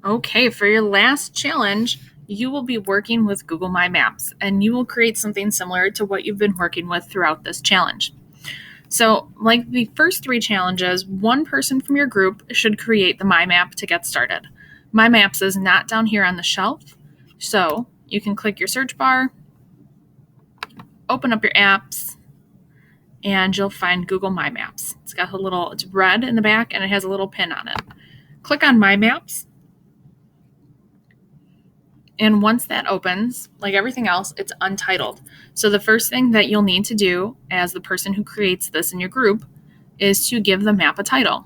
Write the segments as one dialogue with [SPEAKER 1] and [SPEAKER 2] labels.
[SPEAKER 1] Okay, for your last challenge, you will be working with Google My Maps, and you will create something similar to what you've been working with throughout this challenge. So, like the first 3 challenges, one person from your group should create the My Map to get started. My Maps is not down here on the shelf, so you can click your search bar, open up your apps, and you'll find Google My Maps. It's red in the back, and it has a little pin on it. Click on My Maps. And once that opens, like everything else, it's untitled. So the first thing that you'll need to do as the person who creates this in your group is to give the map a title.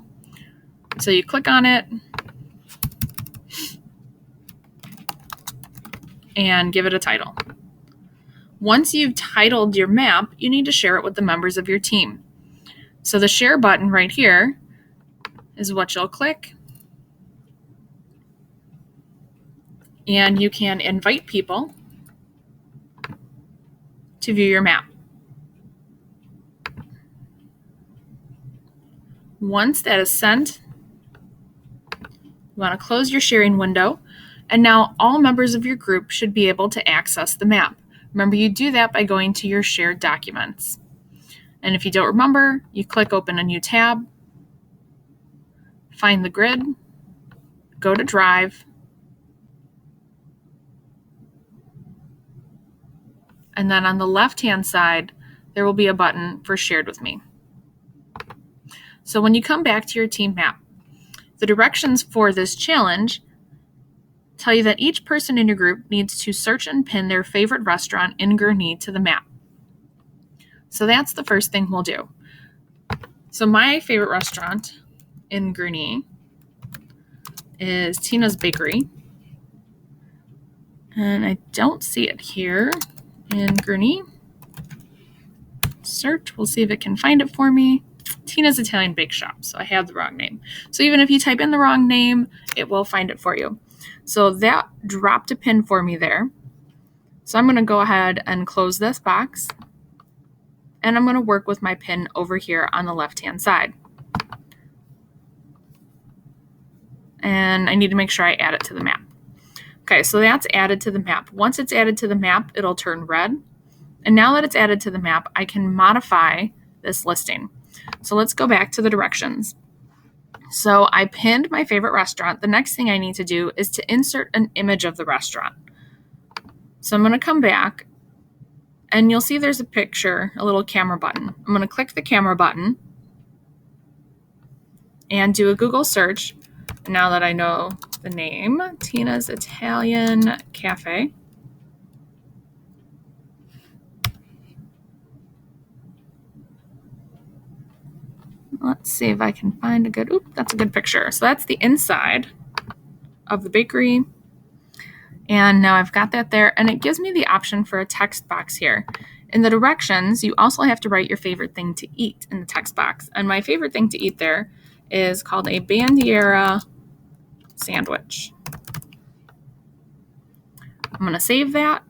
[SPEAKER 1] So you click on it and give it a title. Once you've titled your map, you need to share it with the members of your team. So the share button right here is what you'll click. And you can invite people to view your map. Once that is sent, you want to close your sharing window, and now all members of your group should be able to access the map. Remember, you do that by going to your shared documents. And if you don't remember, you click open a new tab, find the grid, go to Drive, and then on the left-hand side, there will be a button for Shared with Me. So when you come back to your team map, the directions for this challenge tell you that each person in your group needs to search and pin their favorite restaurant in Gurnee to the map. So that's the first thing we'll do. So my favorite restaurant in Gurnee is Tina's Bakery. And I don't see it here in Gurnee. Search, we'll see if it can find it for me. Tina's Italian Bake Shop, so I have the wrong name. So even if you type in the wrong name, it will find it for you. So that dropped a pin for me there. So I'm going to go ahead and close this box, and I'm going to work with my pin over here on the left-hand side. And I need to make sure I add it to the map. Okay, so that's added to the map. Once it's added to the map, it'll turn red. And now that it's added to the map, I can modify this listing. So let's go back to the directions. So I pinned my favorite restaurant. The next thing I need to do is to insert an image of the restaurant. So I'm going to come back, and you'll see there's a picture, a little camera button. I'm going to click the camera button and do a Google search. Now that I know the name, Tina's Italian Cafe. Let's see if I can find a good, that's a good picture. So that's the inside of the bakery. And now I've got that there, and it gives me the option for a text box here. In the directions, you also have to write your favorite thing to eat in the text box. And my favorite thing to eat there is called a bandiera sandwich. I'm going to save that.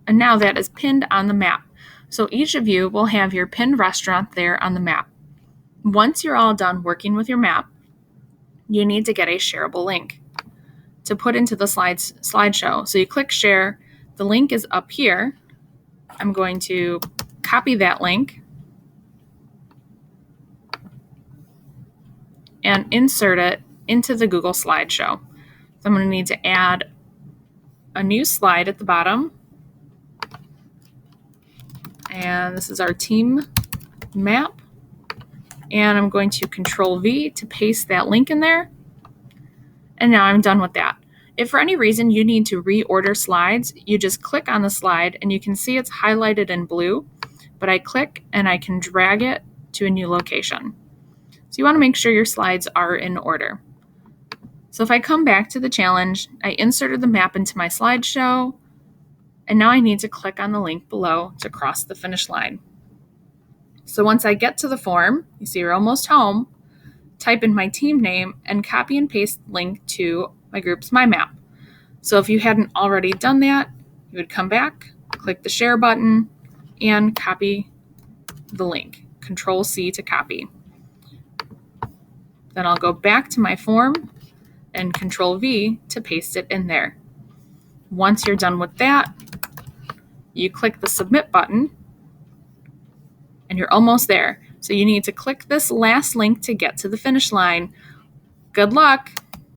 [SPEAKER 1] And now that is pinned on the map. So each of you will have your pinned restaurant there on the map. Once you're all done working with your map, you need to get a shareable link to put into the slideshow. So you click share. The link is up here. I'm going to copy that link and insert it into the Google slideshow. So I'm going to need to add a new slide at the bottom. And this is our team map. And I'm going to Control V to paste that link in there. And now I'm done with that. If for any reason you need to reorder slides, you just click on the slide, and you can see it's highlighted in blue, but I click and I can drag it to a new location. So you want to make sure your slides are in order. So if I come back to the challenge, I inserted the map into my slideshow, and now I need to click on the link below to cross the finish line. So once I get to the form, you see we're almost home, type in my team name and copy and paste the link to my group's My Map. So if you hadn't already done that, you would come back, click the share button, and copy the link. Control C to copy. Then I'll go back to my form, and Control V to paste it in there. Once you're done with that, you click the Submit button, and you're almost there. So you need to click this last link to get to the finish line. Good luck!